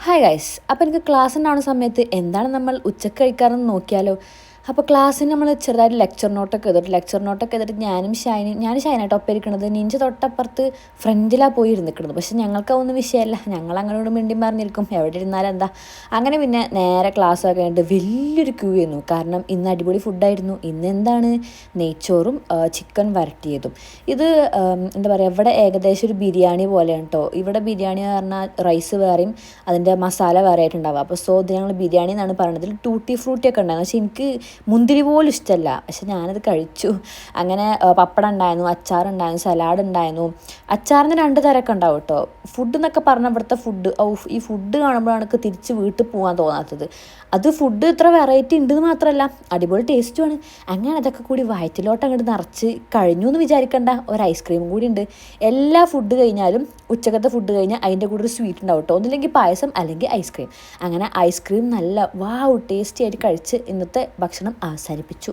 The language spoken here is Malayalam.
ഹായ് ഗൈസ്, അപ്പോൾ എനിക്ക് ക്ലാസ് ഉണ്ടാവുന്ന സമയത്ത് എന്താണ് നമ്മൾ ഉച്ചക്ക് കഴിക്കാറെന്ന് നോക്കിയാലോ. അപ്പോൾ ക്ലാസ്സിന് നമ്മൾ ചെറുതായിട്ട് ലെക്ചർ നോട്ടൊക്കെ എഴുതിയിട്ട് ഞാനും ഷൈനായിട്ട് ഒപ്പം ഇരിക്കണത് നിഞ്ച തൊട്ടപ്പുറത്ത് ഫ്രണ്ടിലാണ് പോയി ഇരുന്നിക്കുന്നത്. പക്ഷെ ഞങ്ങൾക്ക് അതൊന്നും വിഷയമല്ല, ഞങ്ങൾ അങ്ങോട്ട് മിണ്ടി പറഞ്ഞിരിക്കും, എവിടെ ഇരുന്നാലും എന്താ. അങ്ങനെ പിന്നെ നേരെ ക്ലാസ് ഒക്കെ കഴിഞ്ഞിട്ട് വലിയൊരു ക്യൂ ആയിരുന്നു. കാരണം ഇന്ന് അടിപൊളി ഫുഡായിരുന്നു. ഇന്ന് എന്താണ്, നെയ്ച്ചോറും ചിക്കൻ വരട്ടിയതും. ഇത് എന്താ പറയുക, ഇവിടെ ഏകദേശം ഒരു ബിരിയാണി പോലെയാണ് കേട്ടോ. ഇവിടെ ബിരിയാണി പറഞ്ഞാൽ റൈസ് വേറെയും അതിൻ്റെ മസാല വേറെ ആയിട്ടുണ്ടാവുക. അപ്പോൾ ഇത് ഞങ്ങൾ ബിരിയാണി എന്നാണ് പറയുന്നത്. ഇതിൽ ടൂട്ടി ഫ്രൂട്ടി ഒക്കെ ഉണ്ടായിരുന്നു. പക്ഷെ എനിക്ക് മുന്തിരി പോലും ഇഷ്ടമല്ല, പക്ഷെ ഞാനത് കഴിച്ചു. അങ്ങനെ പപ്പടം ഉണ്ടായിരുന്നു, അച്ചാറുണ്ടായിരുന്നു, സലാഡ് ഉണ്ടായിരുന്നു. അച്ചാറിന് 2 തരമൊക്കെ ഉണ്ടാവും കേട്ടോ. ഫുഡ് എന്നൊക്കെ പറഞ്ഞ ഇവിടുത്തെ ഫുഡ്, ഈ ഫുഡ് കാണുമ്പോഴാണ് എനിക്ക് തിരിച്ച് വീട്ടിൽ പോകാൻ തോന്നാത്തത്. അത് ഫുഡ് ഇത്ര വെറൈറ്റി ഉണ്ടെന്ന് മാത്രമല്ല അടിപൊളി ടേസ്റ്റുമാണ്. അങ്ങനെ അതൊക്കെ കൂടി വയറ്റിലോട്ട് അങ്ങോട്ട് നിറച്ച് കഴിഞ്ഞു എന്ന് വിചാരിക്കേണ്ട. ഒരു ഐസ്ക്രീമും കൂടി ഉണ്ട്. എല്ലാ ഫുഡ് കഴിഞ്ഞാലും ഉച്ചക്കത്തെ ഫുഡ് കഴിഞ്ഞാൽ അതിൻ്റെ കൂടെ ഒരു സ്വീറ്റ് ഉണ്ടാവും കേട്ടോ. ഒന്നില്ലെങ്കിൽ പായസം അല്ലെങ്കിൽ ഐസ്ക്രീം. അങ്ങനെ ഐസ്ക്രീം നല്ല ടേസ്റ്റി ആയിട്ട് കഴിച്ച് ഇന്നത്തെ ഭക്ഷണം അവസാനിപ്പിച്ചു.